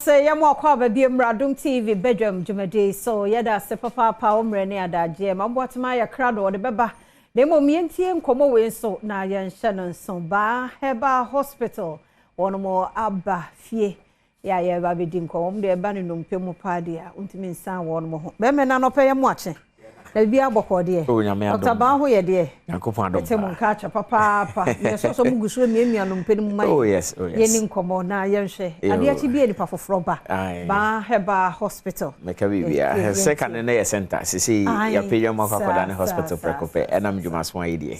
Say yamo kwa baby Adom TV Badwam Jumade so yada se papa pa omre ne adaje mabotma ya krado de beba de momientie nkomo we so na ya nhye no so Baah Herbal Hospital wono mo aba fie ya ba bedi nkomo de ba ne nompemu paade a untimi nsan wono mo ho be me na no peye mo ache na bia bokode Dr. Baah ho ye de Yankopon Adom temo nka cha papa me so muguso miemia nompenu mu mai ye ni nkomo na ye nhye ade achi bia ni pa foforo ba Baah Herbal Hospital meka bibia second na ye center sisi ya peyo makwakwada ne hospital prekope enam dwumaso ayedie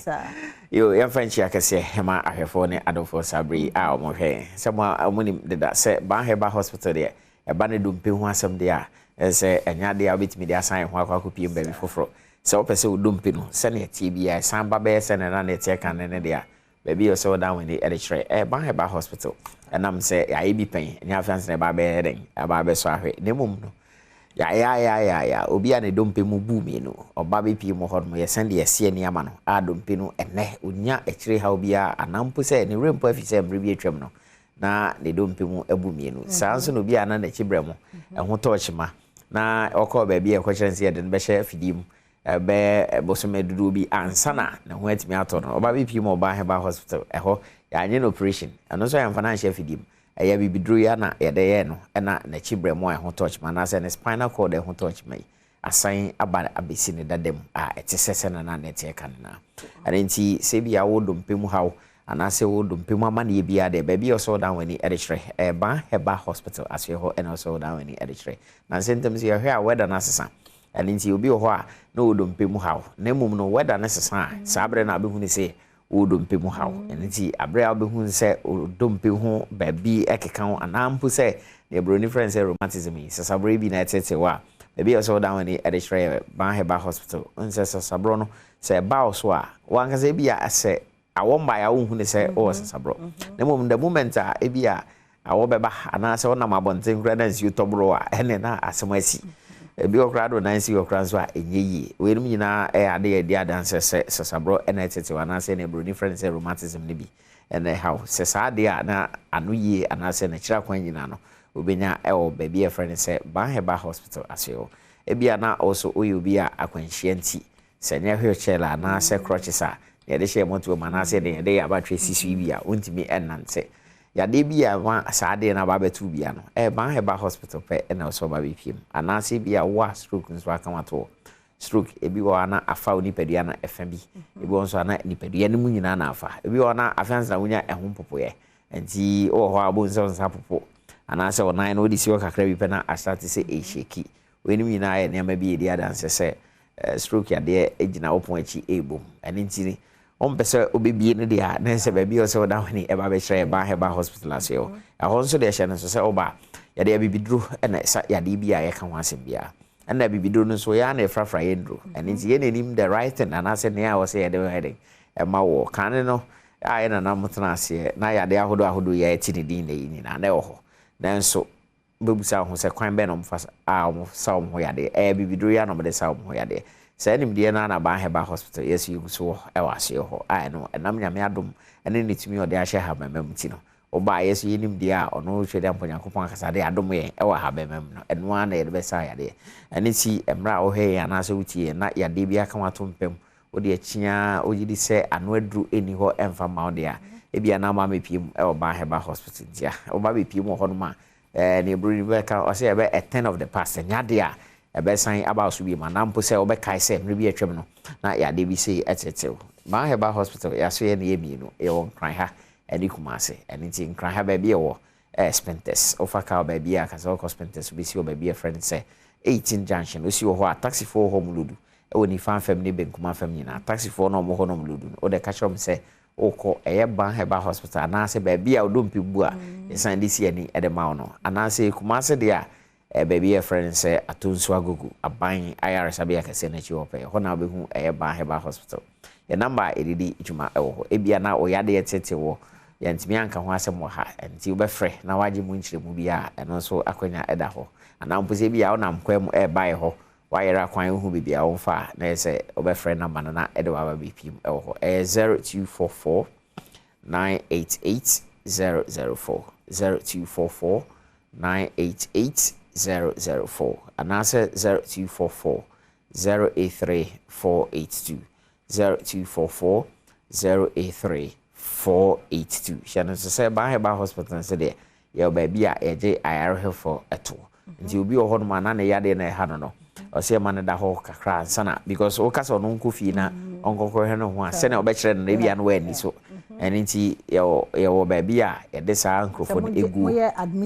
yo ya fanchi akese hema ahwefo ne adofo sabri a omohwe se mo amuni deda se Baah Herbal Hospital de e ba ne dompe ho asem de a se enyade a betimi de asan ho akwakopie mbabi foforo se opese odompe no se ne tie bia san ba be se ne na ne tie kan ne de a baby you so down when the editor Baah Herbal Hospital and I'm say ya ebi pen nya fans na ba be den ba be so ahwe ne mum no ya obi a ne dompe mu bu mi no oba be pie mo hod mo ye send ye se ne ama no a dompe no ene onya ekire ha obi a anampo se ne rempo afisem rebi atwam no na ne dompe mu abu mi no sanso no bi a na na chibre mo ho torch ma na okọ baby e ko chense ye den be she fidim be bosome dudu bi ansana na ho atimi ato no oba bi pie mo Baah Herbal Hospital eho ya anye operation ano so ya financial fidim eya bibidru ya na ye de ye no na chibre mo ho touch man na say ne spinal cord ho touch mai asan aba abesi ne dadam a etesese na na nete kan na anenti se bia wo dompem hawo anase wo dompem ama na ye bia de baby also down when editre Baah Herbal Hospital aswe ho and also down when editre na symptoms ye hwe a weather na sesa anenti obi ho a na wo dompem hawo na mum no weather na sesa sabre na abehu ni se wo dompe mu hawo enti abre a behun se dompe ho baby ekeka ho anampo se ne broni friends romanticism sasabre bi na etete wa baby also down ni editre Baah Herbal Hospital unse sasabro no se ba so a wanka se bi a se awomba ya wo hu se o sasabro na mom the moment a e bi a awo beba ana se wona mabonten kra na nsi tobro a ene na asemasi ebi okrado na nsi okranso a enyeyi werum nyina ade ye dia dance se sasabro ena etete wana se ne broni friends romanticism ne bi ene how se saade a na anu yi ana se na kira kwan nyina no obenya ewo baby e friend se Baah Herbal Hospital aseo ebia na also oyi obi a akwanhyianti se nya wheelchair na se crutches a ye de hye moto ma na se de ya ba twesisu bi a ontimi enante ya de bia wa saade na ba betu bia no Baah Herbal Hospital pe na so ba bepiem anase bia wa stroke nso aka mato stroke ebi wa na afa onipadua na efa bi ebi won so na nipadua ne mu nyina na afa ebi wa na afans na wonya ehun popoye enti o ho abo nso nsa popo anase onan na odisi o kakra bi pe na asate se e sheki weni nyina ya ne ma bi edi adanse se stroke ya de ejina opon achi ebom ani ntini ompese obebie ne dia na se ba bi o se o da hwani e ba be hye Baah Herbal Hospital aseo ahon so de hye ne so se oba ya de bibidru na sa ya de bia ye ka ho asem bia na bibidru no so ya na efrafra ye ndru ani nti ye nenim the right thing na se ne ya wo se ye de heading e ma wo kan no aye na na mutena ase na ya de ahodo ya eti ne din ne na na wo ho nanso bebusa ho se kwan be no mfa a mo sa mo ya de bibidru ya no me de sa mo ya de se nim de na Baah Herbal Hospital yes you so e wase ho aye no enam nyame adom ene ne timi o de ahye ha mamam ti no oba yes you nim de a ono hwede amponyankopon akasa de adom ye e wa ha mamam no eno ana ye be sa ya de ene ti emra o he ya na so wutie na ya de bia kan wato mpem o de achia o yidi se ano adru eni ho emfa ma o de a e bia na ma mepiem e Baah Herbal Hospital dia oba mepiem ho no ma ne bruni be ka o se e be a 10 of the past nya de a ebe san about so bi ma na mpo se obe kai se mre bi atwam no na ya de bi se etetew Baah Herbal Hospital ya so ye na yemienu e won kran ha eni kumase eni ti kran ha ba bi e wo spentes ofa ka ba bi aka so spentes bi si o ba bi a friend se 18 junction o si wo ho a taxi for ho muludu e woni fan fam ne benkuma fam nyina taxi for no mo ho no muludu o de ka chom se oko eye Baah Herbal Hospital na se ba bi a odompi bu a esan di si ani e de ma no ana se kumase de a baby a friend say atunso agogo aban IRS abia kase na chi ope ho na behu Baah Herbal Hospital ye number edidi ijuma ewo ebia na oyade yetete wo ya ntimi anka ho asem wo ha enti wo be frɛ na waje mu nkyire mu bia eno so akwanya eda ho ana mpose bia wo na mkwam bae ho wayera kwan hu bibia wo fa na yese wo be frɛ number na ede wa ba bpm ewo ho 0244 988 004 0244 988004 and answer 0244 083 482 0244 083 482. Shannon say Baah Herbal Hospital say your baby a eje ayare for eto. Nti obi o hono ma na ne yade na ha no. O say man da ho kakra sana because o kasa no nko fi na onkokọ he no ho a se na obekire no bia no wani so. And nti your baby a de sa microphone egu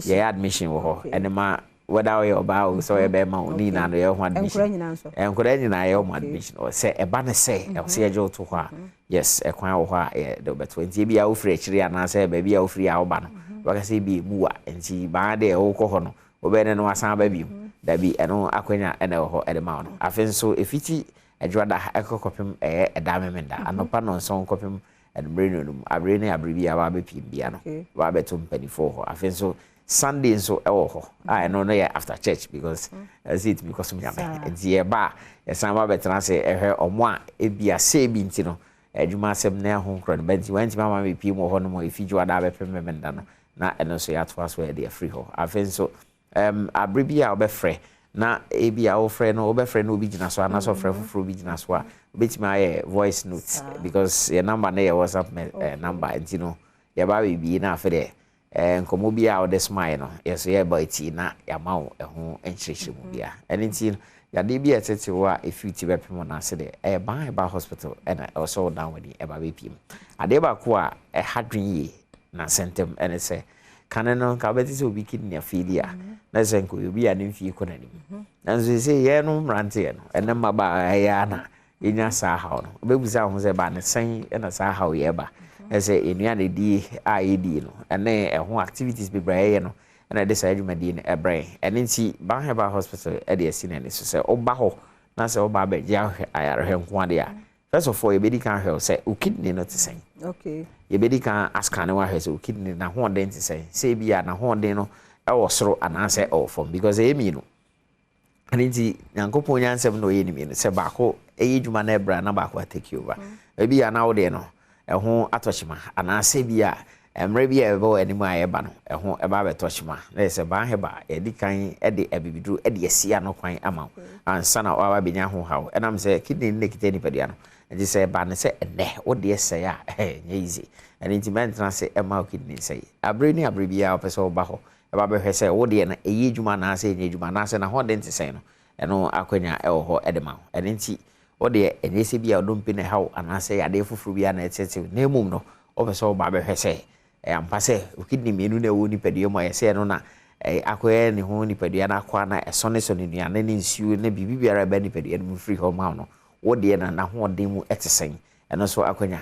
ye admission wo ho and ma whether you about so e be ma oni na no ye ho admission enkura nyina ye ho admission o say e ba ne say e say je to ho a yes e kwan wo ho a de beto nti bia wo free chiri ana say baby a wo free a wo ba no waka say bi mu a nti ba de wo ko ho no wo be ne no asan ba bi da bi eno akwanya ene wo ho e de ma no afen so efiti adwada ekokopem da memenda anopa no so nkopem edbreno abrene abribia ba be pimbia no ba beto mpanifo ho afen so Sunday so ho I know no after church because as it because me and ye ba e san ba betra say omo a e bia say bi ntino adwuma asem na ho nkro no benti wanti mama me pi mo ho no mo ifiju ada be pem memenda no na eno so ya to aso e dey free ho afen so abribia obefre na e bia wo frɛ no obefre no obi gina so ana so frɛ fufuro obi gina so a obetima aye voice notes because your number na your WhatsApp number ntino ye ba bi na afede nkomo bia o this mine no yes ye boy ti na ya ma wo ho enchirechire mu bia eni ti ya de bia tete wo a efiti be pemo na se de Baah Herbal Hospital and also down with the eba be pim ade ba ko a hadwen yi na sentem ene se kan no ka beti se obi kidney afilia na se nko obi a ne mfi ko na nim na so se ye no mrante no ene ma ba ya na enya sa ha no obebuza ho se ba ne sen ena sa ha ye ba ese enua ne di a edi no ene ho activities be brae no ena de sa adwuma di ne ebrae ene nti Baah Herbal Hospital e de esi ne so se oba ho na se oba be ja ayare he nko ade a first of all ye bedi kan he se o kidney no te sen okay ye bedi kan aska ne wa he se o kidney na ho den te sen se bia na ho den no e wo soro ana se o form because e mi no ene nti yankopon nyansem no ye ni mi no se ba ko e adwuma na ebra na ba ko take over e bia na wo de no eho atochima ana se bia emre bia ebo animu ayeba no eho eba betochima na se Baah Herbal edi kan ede abibidru ede asia no kwan ama ansa na wa benya ho hawo enam se kidney ne kitani pedia no edi se ba ne se ene wo de se ya nye easy eni intiment na se ema kidney se abre ni abre bia opeso ba ho eba be hwese wo de na eyi dwuma na se enye dwuma na se na ho de ntse no eno akwanya ewo ho edema eni nti o de enese bia odompe na hawo anase ade fufuru bia na etete na emum no opeso ba be hwese ampase okidni menu na wo ni pedie mo yese no na akoye ne ho ni pedie na akwa na esone so ne nua na ne nsiu na bibi biara ba ni pedie no free home no wo de na ho de mu etesen eno so akwanya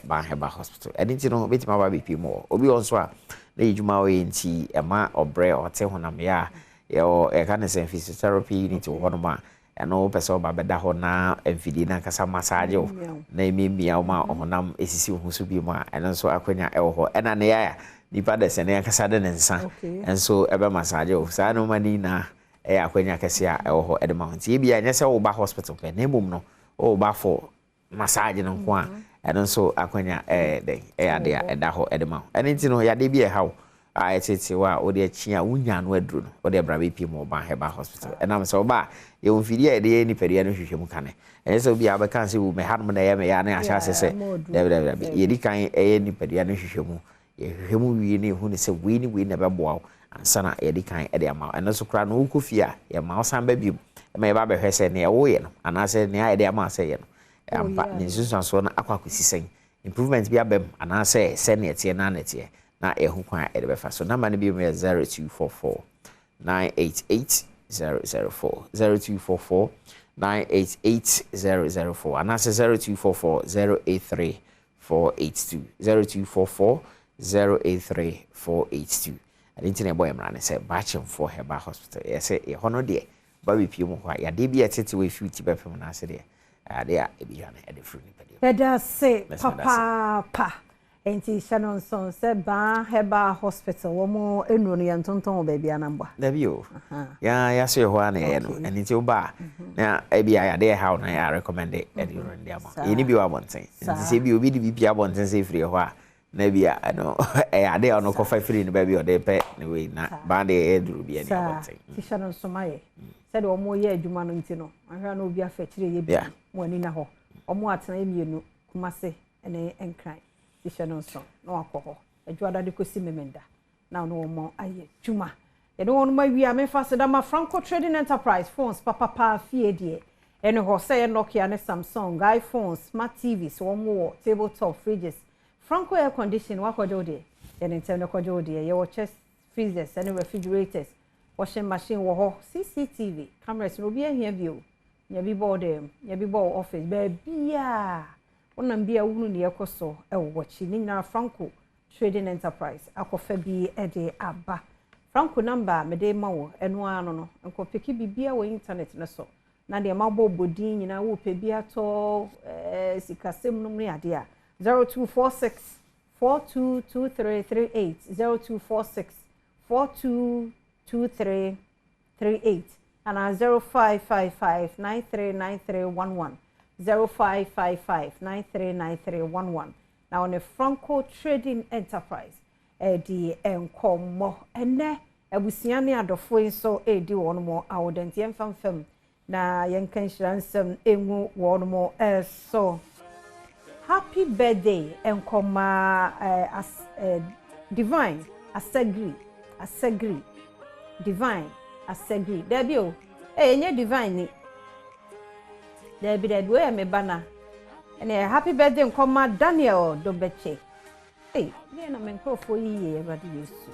Baah Herbal Hospital edinti no betima ba be pimo obi on so a na yijuma o enti ema obre ote honam ya yo ka ne sen physiotherapy unit wo no ma eno pese ba beda ho na mfidi na kasa massage na emia ma honam esisi ho so bi ma eno so akwanya ewo ho ena ne ya nipa de sene kasa de nsa enso ebe massage o sa no mani na akwanya kase a ewo ho edema ho ti bia nya se wo ba hospital pe na emum no wo ba for massage no ko a eno so akwanya de ade a eda ho edema eno ti no ya de bi e hawo a tete wa o de achia wunya no aduru no o de brabe pi mo Baah Herbal Hospital enam so ba ye wonfidi e de ni pedia no hwehwem kane enso bi abeka se wo me hanum na ye me ya na ahya sese de ye di kan ni pedia no hwehwemu ye hwehwemu wi ni hu ni se we na beboa ansa na ye di kan e de ama enso kra no ukofia ye ma osan ba bi me ba be hwese ne ye wo ye no anase ne ya de ama se ye no ampa ni susan so na akwa kwesisen improvement bi abem anase se ne tie na tie na ehu kwan e de befa so number ne bi me 0244 988 004 0244 988 004 and that's 0244 083 482 0244 083 482 and internet boy mran say Baah Herbal Hospital yes e hono de ba bi pie mu kwa ya de bi etete we fiti be pem na se de ade a e bi hwane e de fru ni pede peda se papa enti Shannon son se Baah Herbal Hospital wo mo enu no yantonton baby anamba da bi o ya so ho ana ye no eni ti oba na e bi ya de how na ya recommend e di run dia ma eni bi wa bonten enti se bi obi di bi bia bonten se free ho a na bia no ade ono ko fa free no ba bi o de pe ne we na ba de e duru bia ne abonten tisha no somaye said omo ye adwuma no nti no ahwa na obi afa kire ye bi mo ani na ho omo atena emienu kumase ene enkran tisha no so na akọ adwada de kosi memenda na no omo aye dwuma ye no ono ma wi a me fa se da ma Franco Trading Enterprise phones papa fie die ene ho say Nokia ne Samsung iPhones smart TVs omo tabletop fridges Franco air condition wakojo de ye Nintendo kojo de ye chest freezers and refrigerators washing machine wo ho CCTV cameras no bia hia bio nya bi board dem nya bi board office ba bia wonam bia wunu ne yekoso e wo chi ni na Franco Trading Enterprise akofa bi e de aba Franco number me de ma wo eno ano no enko peki bibia wo internet na so na de ma bo bodin nyina wo pe bia to sikasem no me ade a 0246 422338 0246 422338 and 0555939311 0555939311 now on a Franco Trading Enterprise di enkomo ene abusia ne adofo nso edi won mo awodent yemfamfam na yenkan hiransem enwu won mo so happy birthday enkoma divine asagri divine asagri debio enye divine ni debi debi we me bana ene happy birthday enkoma Daniel Dobeche hey me na menkofo yiye everybody yesu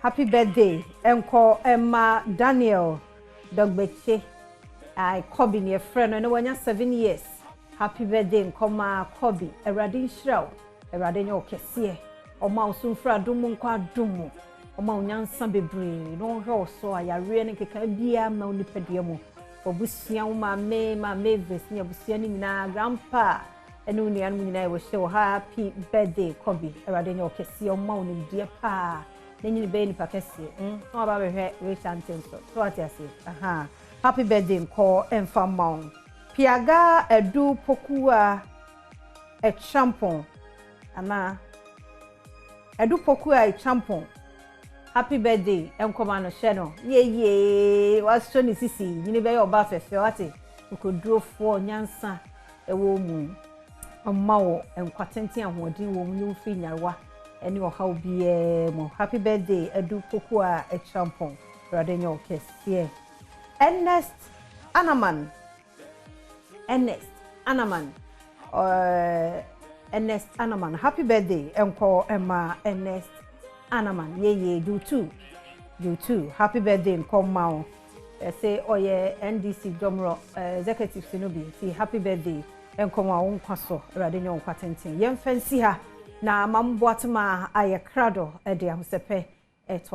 happy birthday enko Emma Daniel Dobeche I Kobe near friend and when you're 7 years happy birthday nkoma Kobe erade nhyiraw erade nyo kese o ma osumfra dumu nkwa dumu o ma onyansa bebre no hwe so ayare ne keka bia ma onipadua mu obusia wo ma me vesia busia ni nyina grandpa enu ni anu nyina wo hye happy birthday Kobe erade nyo kese o ma onimdie pa na nyini be ni pakese no ba be hwe we chanting so what you say aha happy birthday nko enfamon Piaga edu pokua e champon ana edu pokua e champon happy birthday enkoma no hye no ye waso ni sisi nyine be oba fefe wate ukodurofo nyansa ewo mu ommawo enkwatenten ahodin wo mu nyufi nyarwa eni oha obi mo happy birthday edu pokua e champon brother nyo kese Ernest Anaman happy birthday enko Emma Ernest Anaman ye do too happy birthday enko mao say oye NDC Domro executive sinobi see happy birthday enko ma won kwaso rade nyon kwatenten yemfansi ha na mamboatma aye krado e de ahosepe eto